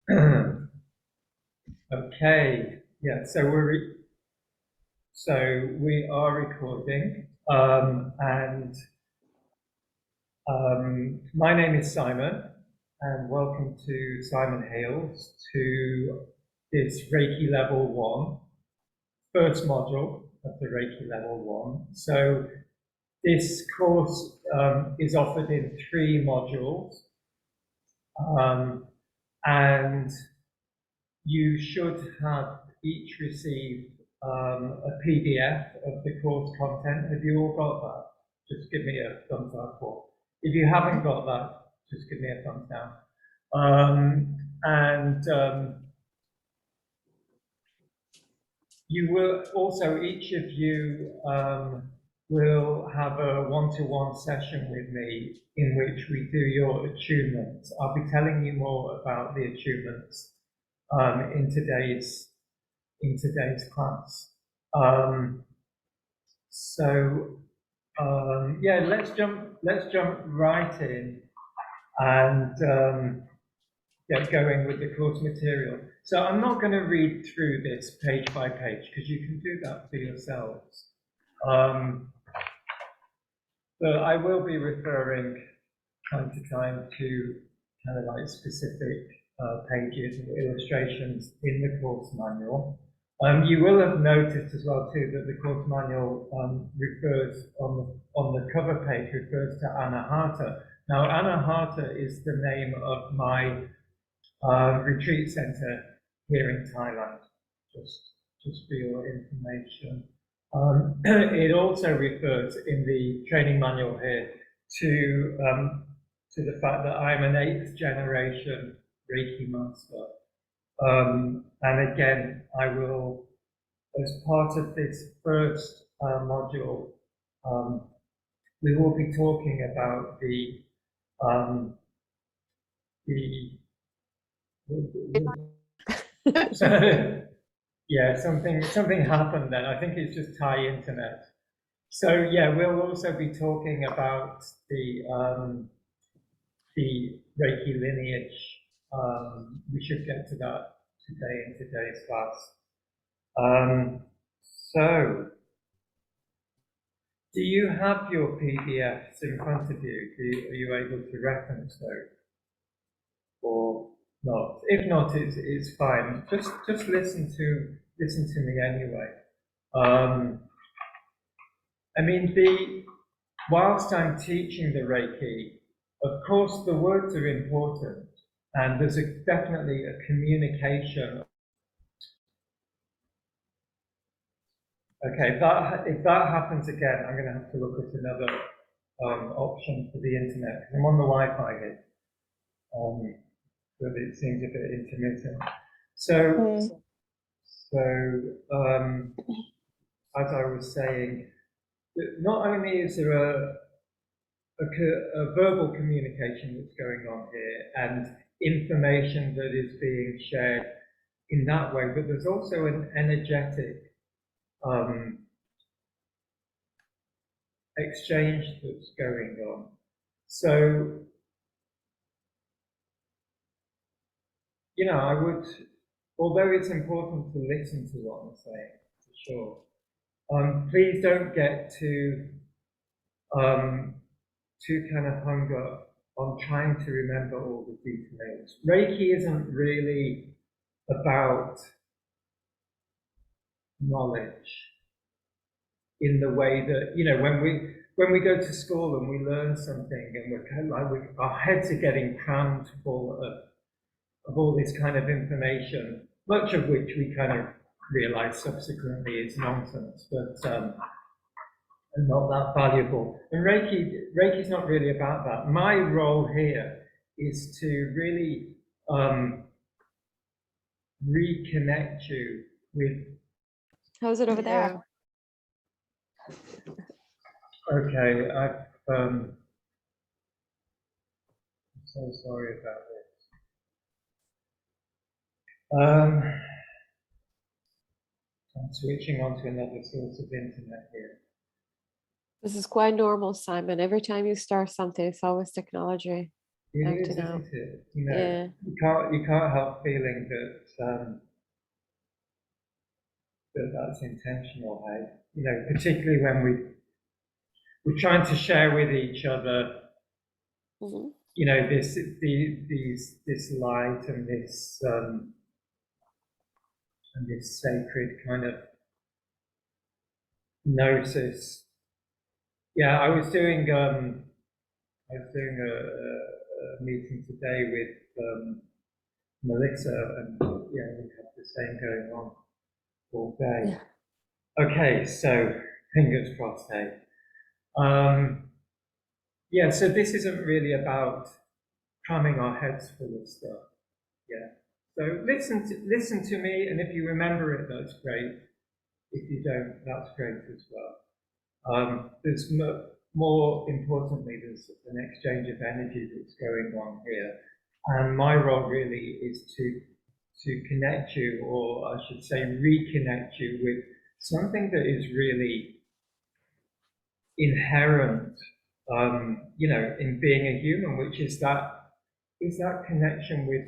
Okay, yeah, so we are recording, and my name is Simon, and welcome to Simonheals, to this Reiki Level 1, first module of the Reiki Level 1. So this course is offered in 3 modules, and you should have each received a PDF of the course content. Have you all got that? Just give me a thumbs up, or if you haven't got that, just give me a thumbs down. You will also, each of you will have a one-to-one session with me in which we do your attunements. I'll be telling you more about the attunements in today's class. Yeah, let's jump right in and get going with the course material. So I'm not going to read through this page by page because you can do that for yourselves. But I will be referring time to time to kind of like specific pages and illustrations in the course manual. You will have noticed as well too that the course manual refers on the cover page refers to Anahata. Now Anahata is the name of my retreat center here in Thailand, just for your information. It also refers in the training manual here to the fact that I'm an 8th generation Reiki Master. And again, I will, as part of this first module, we will be talking about yeah, something happened then. I think it's just Thai internet. So yeah, we'll also be talking about the Reiki lineage. We should get to that today in today's class. So, do you have your PDFs in front of you? Are you able to reference those, or not? If not, it's fine. Just listen to me anyway. I mean, whilst I'm teaching the Reiki, of course the words are important, and there's definitely a communication. Okay, if that happens again, I'm going to have to look at another option for the internet. I'm on the Wi-Fi here, but it seems a bit intermittent. So as I was saying, not only is there a verbal communication that's going on here and information that is being shared in that way, but there's also an energetic exchange that's going on. So, you know, I would, although it's important to listen to what I'm saying, for sure, please don't get too kind of hung up on trying to remember all the details. Reiki isn't really about knowledge in the way that, you know, when we go to school and we learn something and we're kind of like, our heads are getting crammed full of all this kind of information, much of which we kind of realize subsequently is nonsense, but not that valuable. And Reiki's not really about that. My role here is to really reconnect you with. How's it over there? Okay, I'm so sorry about this. I'm switching on to another source of internet here. This is quite normal, Simon. Every time you start something, it's always technology. It is, acting out. isn't it? You know, Yeah. you can't help feeling that that's intentional, hey? You know, particularly when we're trying to share with each other, Mm-hmm. you know, this light and this sacred kind of gnosis. Yeah, I was doing a meeting today with Melissa, and yeah, we have the same going on all day. Yeah. Okay, so fingers crossed, hey. Yeah, so this isn't really about cramming our heads full of stuff. Yeah. So listen to me, and if you remember it, that's great. If you don't, that's great as well. There's more importantly, there's an exchange of energy that's going on here, and my role really is to connect you, or I should say, reconnect you with something that is really inherent, you know, in being a human, which is that connection with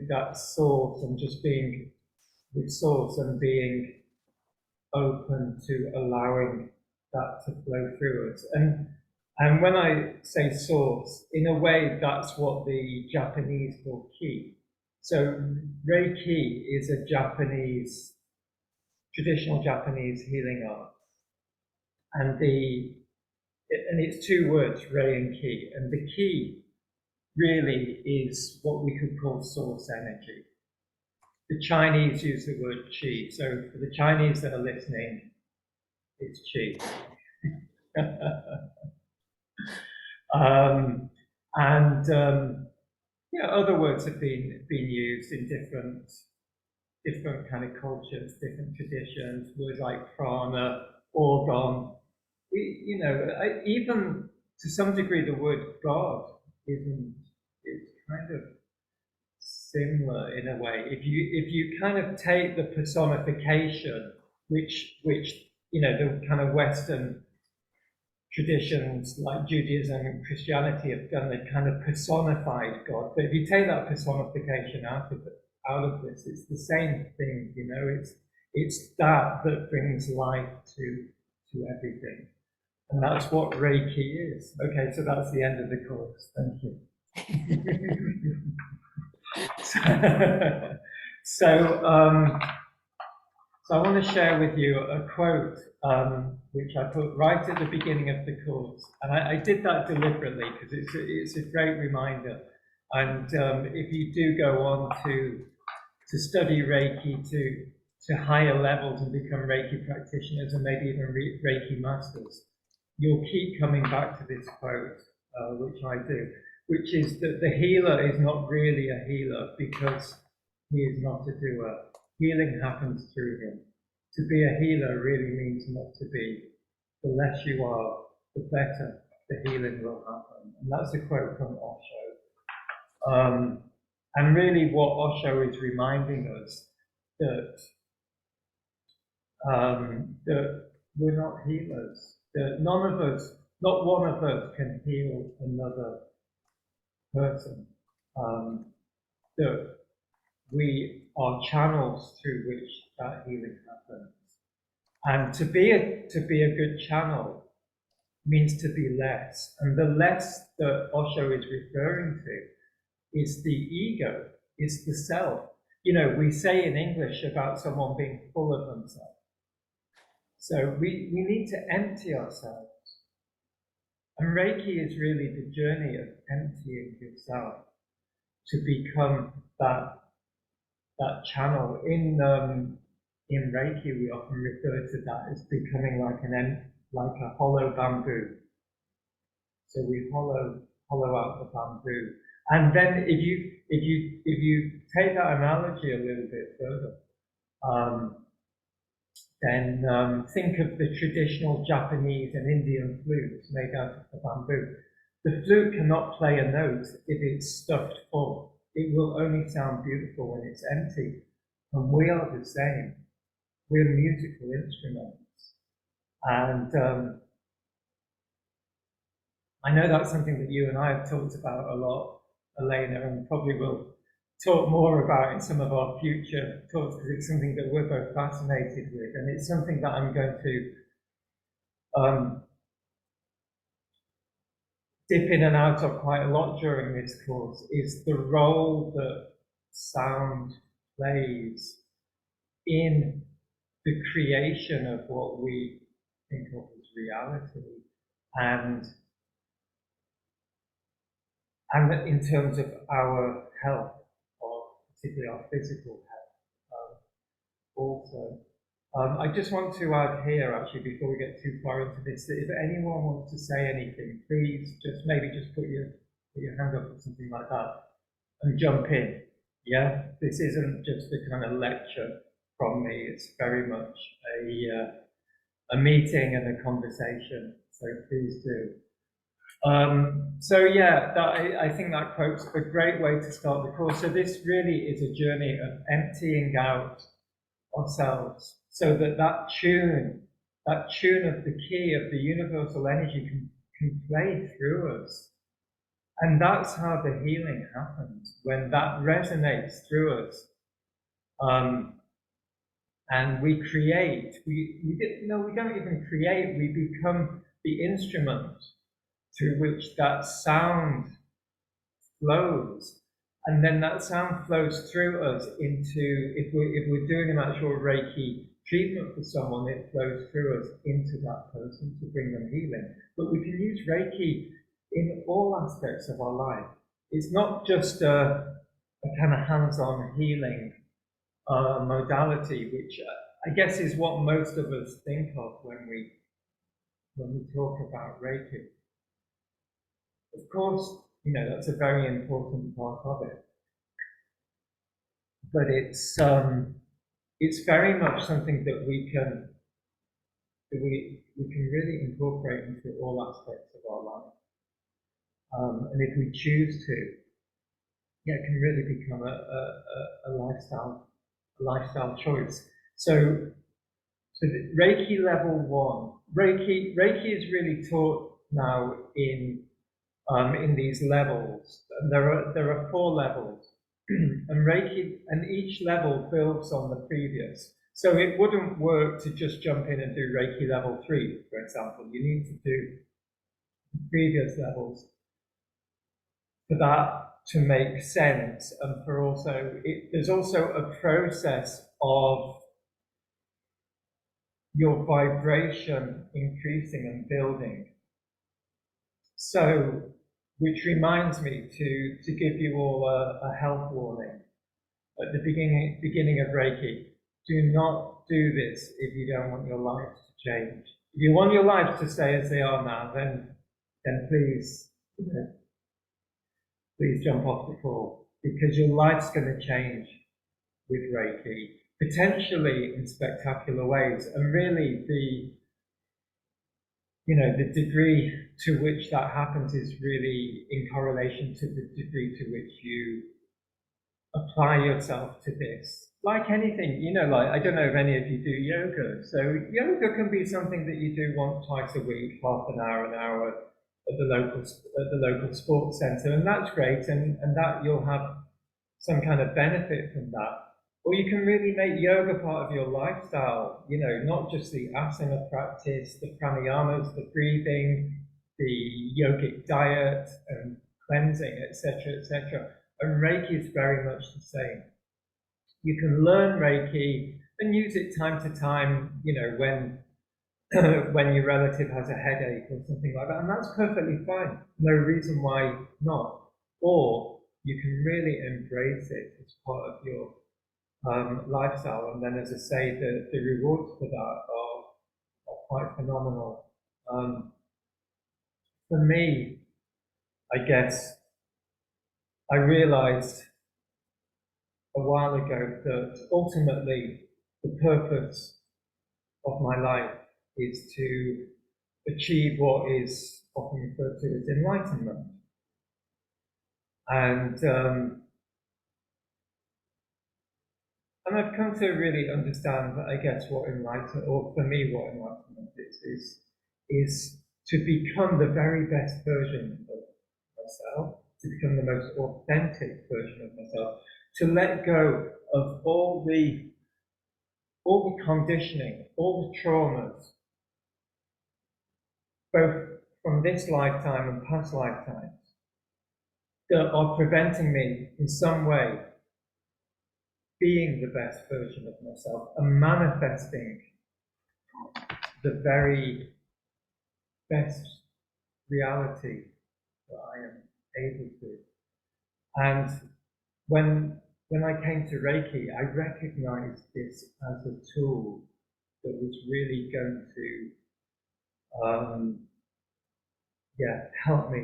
that source, and just being with source and being open to allowing that to flow through us. And when I say source, in a way, that's what the Japanese call ki. So Reiki is a traditional Japanese healing art, and it's two words, Rei and Ki, and the ki really is what we could call source energy. The Chinese use the word qi, so for the Chinese that are listening, it's qi. Yeah, other words have been used in different kind of cultures, different traditions. Words like prana, orgon. You know, even to some degree, the word God isn't. It's kind of similar in a way. If you kind of take the personification, which you know, the kind of Western traditions like Judaism and Christianity have done, they've kind of personified God. But if you take that personification out of this, it's the same thing. You know, it's that brings life to everything, and that's what Reiki is. Okay, so that's the end of the course. Thank you. So I want to share with you a quote which I put right at the beginning of the course, and I did that deliberately because it's a great reminder. And if you do go on to study Reiki to higher levels and become Reiki practitioners and maybe even Reiki Masters, you'll keep coming back to this quote, which I do, which is that the healer is not really a healer because he is not a doer. Healing happens through him. To be a healer really means not to be. The less you are, the better the healing will happen. And that's a quote from Osho. And really what Osho is reminding us that that we're not healers, that none of us, not one of us can heal another person, that we are channels through which that healing happens. And to be a good channel means to be less. And the less that Osho is referring to is the ego, is the self. You know, we say in English about someone being full of themselves. So we need to empty ourselves. And Reiki is really the journey of emptying yourself to become that channel. In Reiki, we often refer to that as becoming like a hollow bamboo. So we hollow out the bamboo, and then if you take that analogy a little bit further, then think of the traditional Japanese and Indian flutes made out of the bamboo. The flute cannot play a note if it's stuffed full. It will only sound beautiful when it's empty. And we are the same. We're musical instruments. And I know that's something that you and I have talked about a lot, Elena, and probably will talk more about in some of our future talks, because it's something that we're both fascinated with, and it's something that I'm going to dip in and out of quite a lot during this course, is the role that sound plays in the creation of what we think of as reality, and in terms of our health, or particularly our physical health, also. I just want to add here, actually, before we get too far into this, that if anyone wants to say anything, please maybe just put your hand up or something like that and jump in. Yeah, this isn't just a kind of lecture from me. It's very much a meeting and a conversation. So please do. So yeah, I think that quote's a great way to start the course. So this really is a journey of emptying out ourselves, so that tune of the key of the universal energy can play through us. And that's how the healing happens, when that resonates through us. And we create, we don't even create, we become the instrument through which that sound flows. And then that sound flows through us into, if we're doing an actual Reiki treatment for someone, it flows through us into that person to bring them healing. But we can use Reiki in all aspects of our life. It's not just a kind of hands-on healing modality, which I guess is what most of us think of when we talk about Reiki. Of course, that's a very important part of it. But it's very much something that we can really incorporate into all aspects of our life. And if we choose to, it can really become a lifestyle choice. So the Reiki level 1, Reiki is really taught now in these levels. There are 4 levels, and Reiki, and each level builds on the previous. So it wouldn't work to just jump in and do Reiki level 3, for example. You need to do the previous levels for that to make sense, and for also, there's also a process of your vibration increasing and building. So, which reminds me to give you all a health warning at the beginning of Reiki. Do not do this if you don't want your life to change. If you want your lives to stay as they are now, then please, please jump off the call, because your life's going to change with Reiki, potentially in spectacular ways. And really, the degree to which that happens is really in correlation to the degree to which you apply yourself to this. Like anything, like, I don't know if any of you do yoga. So yoga can be something that you do once, twice a week, half an hour at the local sports centre, and that's great, and that you'll have some kind of benefit from that. Or you can really make yoga part of your lifestyle, not just the asana practice, the pranayamas, the breathing, the yogic diet and cleansing, etc., etc. And Reiki is very much the same. You can learn Reiki and use it time to time, when when your relative has a headache or something like that, and that's perfectly fine. No reason why not. Or you can really embrace it as part of your lifestyle, and then, as I say, the rewards for that are quite phenomenal. For me, I guess I realized a while ago that ultimately the purpose of my life is to achieve what is often referred to as enlightenment. And I've come to really understand, I guess, what enlightenment, or for me, what enlightenment is to become the very best version of myself, to become the most authentic version of myself, to let go of all the conditioning, all the traumas, both from this lifetime and past lifetimes, that are preventing me in some way being the best version of myself and manifesting the very best reality that I am able to. And when I came to Reiki, I recognized this as a tool that was really going to help me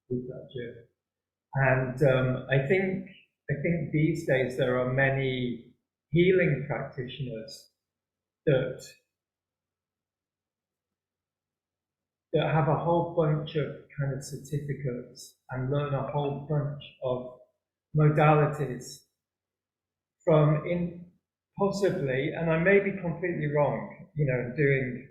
with that journey. And I think these days there are many healing practitioners that have a whole bunch of kind of certificates and learn a whole bunch of modalities from possibly, and I may be completely wrong, doing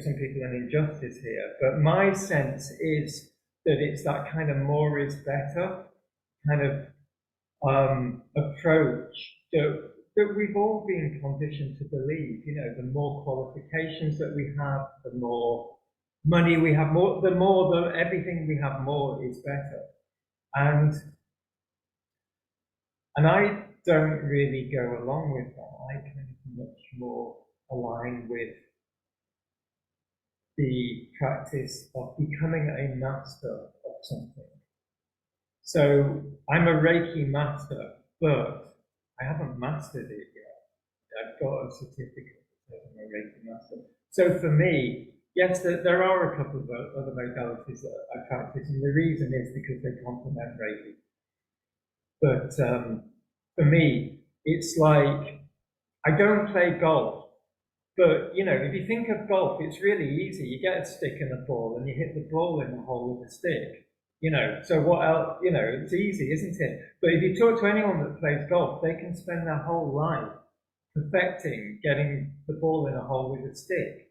some people an injustice here, but my sense is that it's that kind of more is better kind of approach that we've all been conditioned to believe. The more qualifications that we have, the more money we have, everything we have more is better. And I don't really go along with that. I kind of much more align with the practice of becoming a master of something. So I'm a Reiki Master, but I haven't mastered it yet. I've got a certificate that says I'm a Reiki Master. So for me, yes, there are a couple of other modalities that I practice, and the reason is because they complement Reiki. But for me, it's like, I don't play golf, but if you think of golf, it's really easy. You get a stick and a ball, and you hit the ball in the hole with a stick. So what else? It's easy, isn't it? But if you talk to anyone that plays golf, they can spend their whole life perfecting getting the ball in a hole with a stick.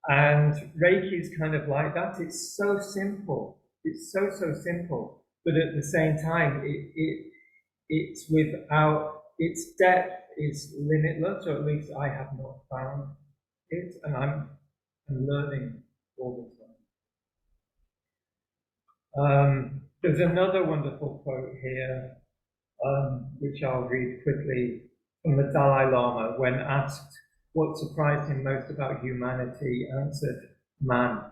And Reiki is kind of like that. It's so simple. It's so simple. But at the same time, it's without, its depth is limitless, or at least I have not found it, and I'm learning all the time. There's another wonderful quote here, which I'll read quickly, from the Dalai Lama. When asked what surprised him most about humanity, answered, man,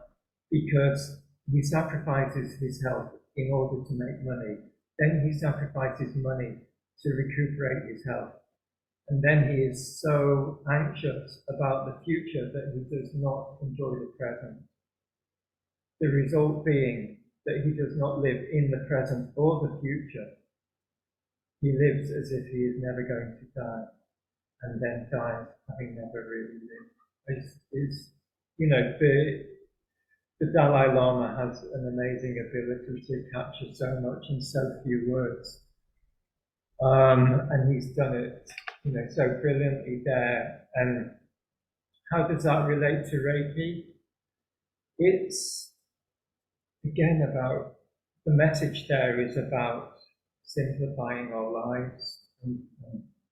because he sacrifices his health in order to make money. Then he sacrifices money to recuperate his health. And then he is so anxious about the future that he does not enjoy the present. The result being that he does not live in the present or the future. He lives as if he is never going to die, and then dies having never really lived. The Dalai Lama has an amazing ability to capture so much in so few words. And he's done it, so brilliantly there. And how does that relate to Reiki? It's, again, about, the message there is about simplifying our lives and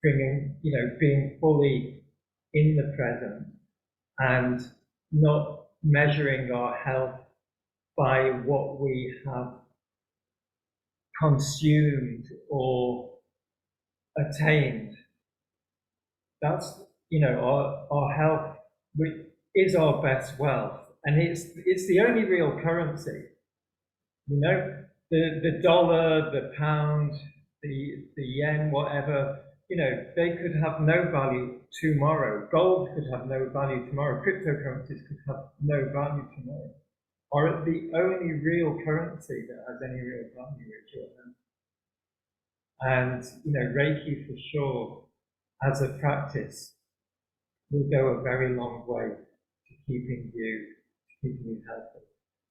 bringing, being fully in the present and not measuring our health by what we have consumed or attained. That's, our health, which is our best wealth, and it's the only real currency. The dollar, the pound, the yen, whatever, they could have no value tomorrow. Gold could have no value tomorrow. Cryptocurrencies could have no value tomorrow. Or the only real currency that has any real value is your health. And Reiki for sure, as a practice, will go a very long way to keeping you healthy.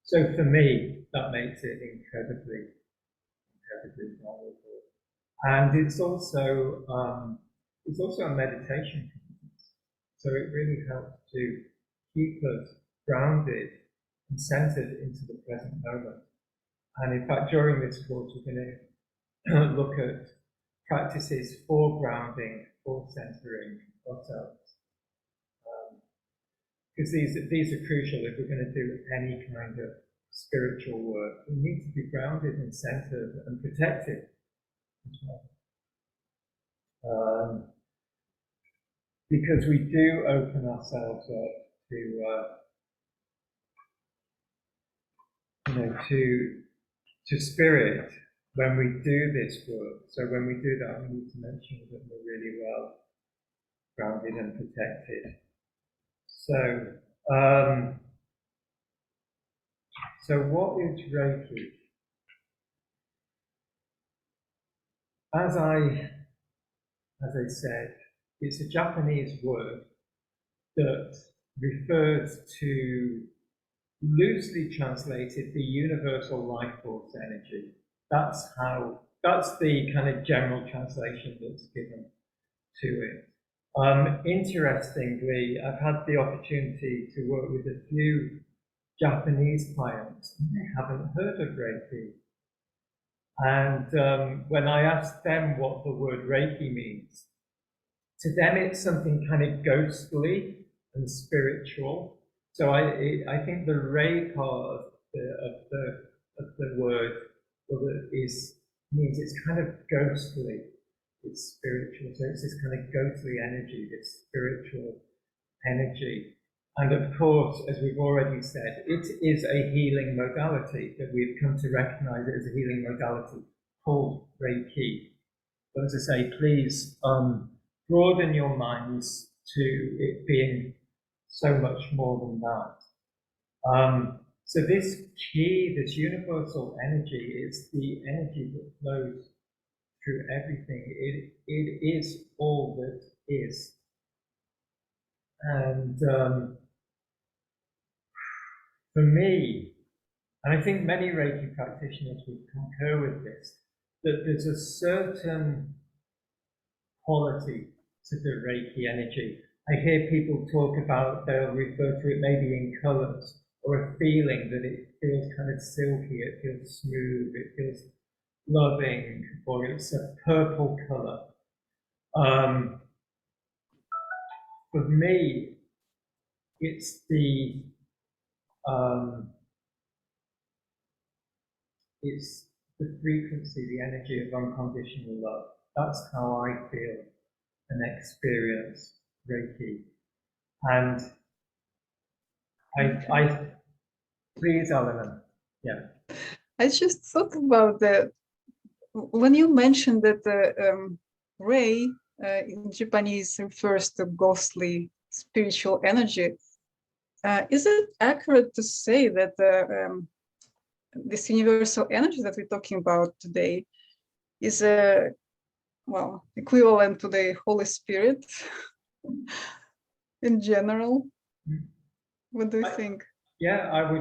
So for me, that makes it incredibly valuable. And it's also a meditation practice. So it really helps to keep us grounded and centered into the present moment. And in fact, during this course, we're going to look at practices for grounding, for centering ourselves. Because these are crucial if we're going to do any kind of spiritual work. We need to be grounded and centered and protected as well. Because we do open ourselves up to spirit when we do this work. So when we do that, we need to make sure that we're really well grounded and protected. So what is Reiki? As I said, it's a Japanese word that refers to, loosely translated, the universal life force energy. That's the kind of general translation that's given to it. Interestingly, I've had the opportunity to work with a few Japanese clients, and they haven't heard of Reiki. And when I asked them what the word Reiki means, to them it's something kind of ghostly and spiritual. So I think the Rei part of the word means it's kind of ghostly. It's spiritual, so it's this kind of ghostly energy, this spiritual energy. And of course, as we've already said, it is a healing modality that we've come to recognize it as a healing modality called Reiki. But as I say, please broaden your minds to it being so much more than that. So this chi, this universal energy, is the energy that flows through everything. It is all that is. And for me, and I think many Reiki practitioners would concur with this, that there's a certain quality to the Reiki energy. I hear people talk about, they'll refer to it maybe in colours, or a feeling that it feels kind of silky, it feels smooth, it feels loving, or it's a purple colour. For me, it's the frequency, the energy of unconditional love. That's how I feel and experience Reiki. And I please, Alana. Yeah. I just thought about that when you mentioned that Rei in Japanese refers to ghostly spiritual energy. Is it accurate to say that this universal energy that we're talking about today is equivalent to the Holy Spirit in general? What do you think? Yeah, I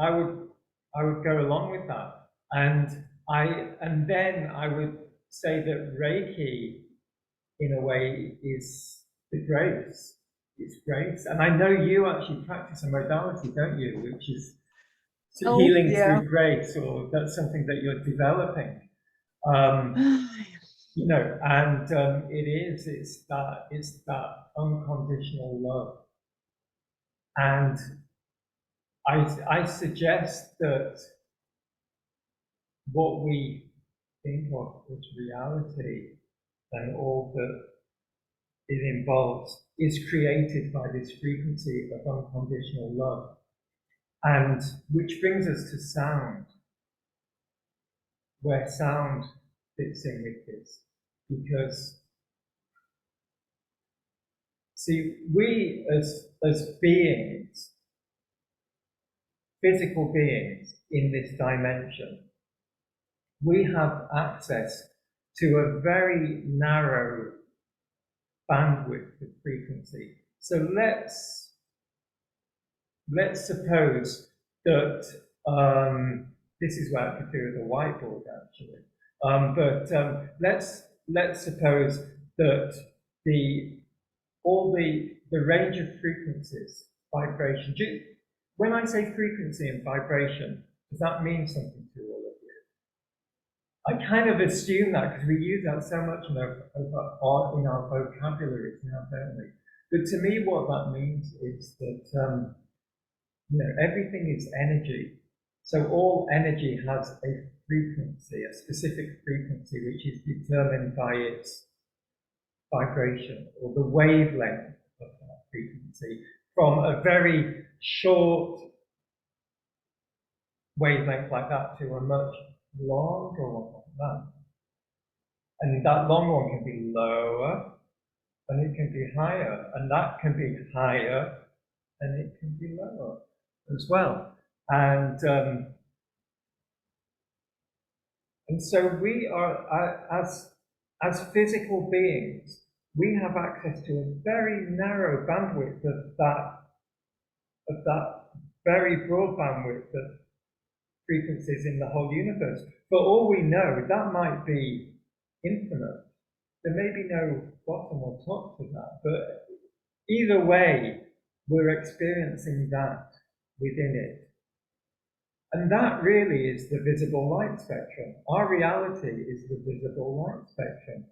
would go along with that, and then I would say that Reiki, in a way, is the grace. It's grace, and I know you actually practice a modality, don't you, which is healing through grace, or that's something that you're developing. You know, and it's that unconditional love, and I suggest that what we think of as reality and all that it involves is created by this frequency of unconditional love, and which brings us to sound, where sound fits in with this, because see, we as beings, physical beings in this dimension, we have access to a very narrow bandwidth of frequency. So let's suppose that this is what I could do with a whiteboard actually. Let's suppose that all the range of frequencies, vibration. when I say frequency and vibration, does that mean something to all of you? I kind of assume that because we use that so much in our vocabularies now, don't we? But to me, what that means is that everything is energy. So all energy has a frequency, a specific frequency, which is determined by its vibration or the wavelength of that frequency, from a very short wavelength like that to a much longer one like that. And that long one can be lower, and it can be higher, and that can be higher, and it can be lower as well. And so we are, as physical beings, we have access to a very narrow bandwidth of that very broad bandwidth of frequencies in the whole universe. For all we know, that might be infinite. There may be no bottom or top to that, but either way, we're experiencing that within it. And that really is the visible light spectrum. Our reality is the visible light spectrum.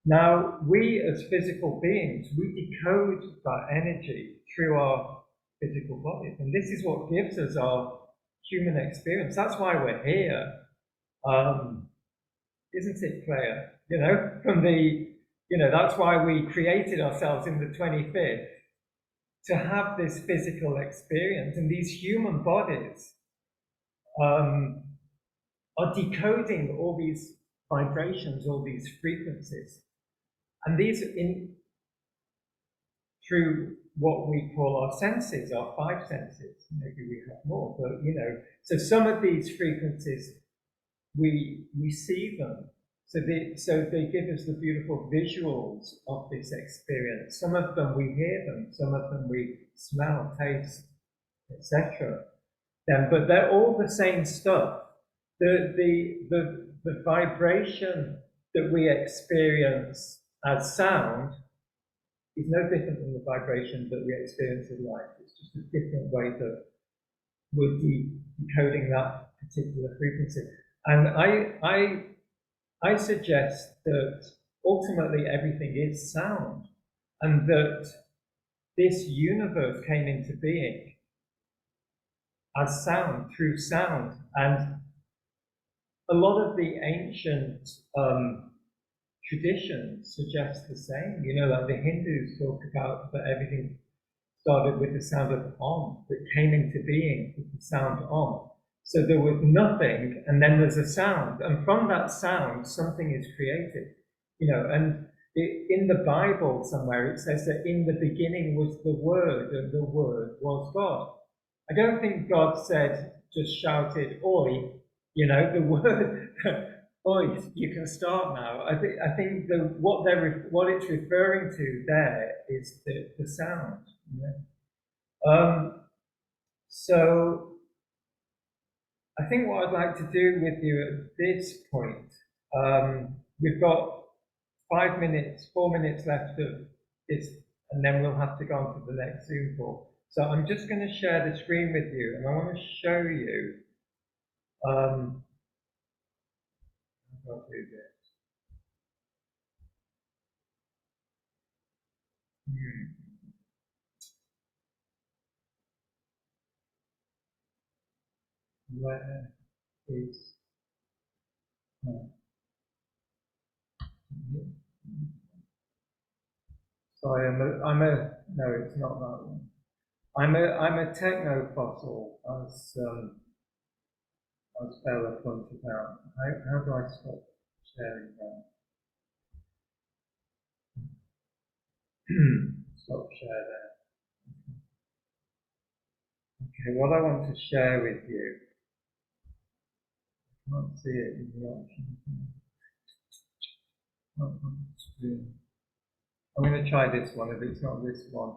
Now, we as physical beings, we decode that energy through our physical bodies. And this is what gives us our human experience. That's why we're here. Isn't it, Claire? That's why we created ourselves in the 25th, to have this physical experience. And these human bodies are decoding all these vibrations, all these frequencies. And these through what we call our senses, our 5 senses. Maybe we have more, but so some of these frequencies, we see them. So they give us the beautiful visuals of this experience. Some of them we hear them, some of them we smell, taste, etc. But they're all the same stuff. The vibration that we experience as sound is no different than the vibration that we experience in life. It's just a different way that we're decoding that particular frequency. And I suggest that ultimately everything is sound, and that this universe came into being as sound, through sound. And a lot of the ancient traditions suggest the same. Like the Hindus talk about that everything started with the sound of Om, that came into being with the sound Om. So there was nothing, and then there's a sound, and from that sound, something is created. And in the Bible somewhere, it says that in the beginning was the Word, and the Word was God. I don't think God just shouted, "Oi," the word, "Oi, you can start now." I think what it's referring to there is the sound. So I think what I'd like to do with you at this point, we've got 4 minutes left of this, and then we'll have to go on to the next Zoom call. So I'm just going to share the screen with you, and I want to show you. I'll do this. Where is sorry, no, it's not that one. I'm a techno fossil, as Bella pointed out. How do I stop sharing that? Stop share there. Okay, what I want to share with you, I can't see it in the options. I'm going to try this one. If it's not this one,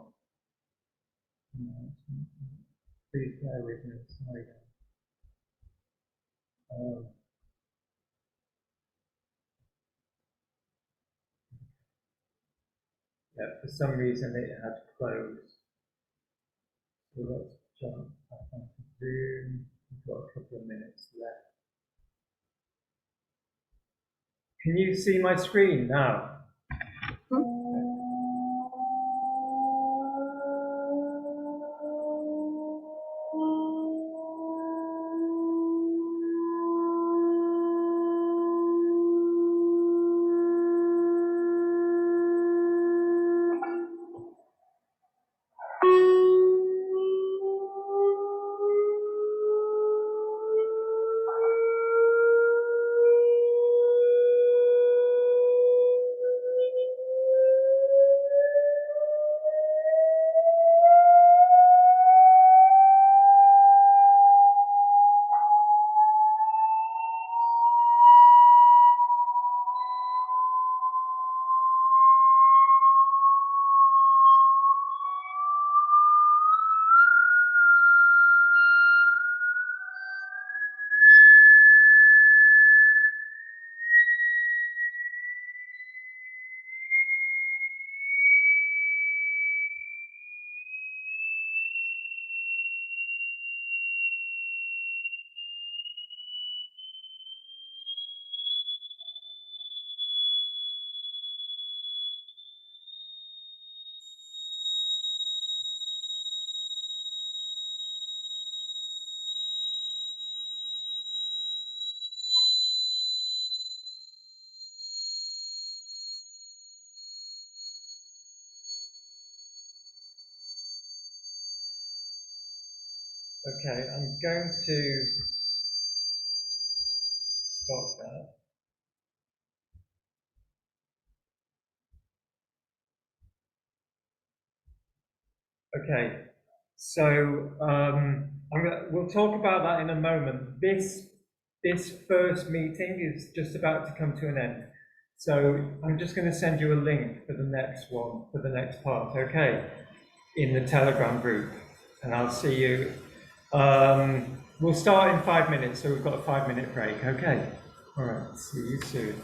no, please bear with me. Sorry. Yeah, for some reason it had closed. So let's jump back onto Zoom. We've got a couple of minutes left. Can you see my screen now? Okay, I'm going to stop that. Okay, so we'll talk about that in a moment. This first meeting is just about to come to an end. So I'm just going to send you a link for the next one, for the next part, okay, in the Telegram group, and I'll see you. We'll start in 5 minutes, so we've got a 5-minute break, okay? All right, see you soon.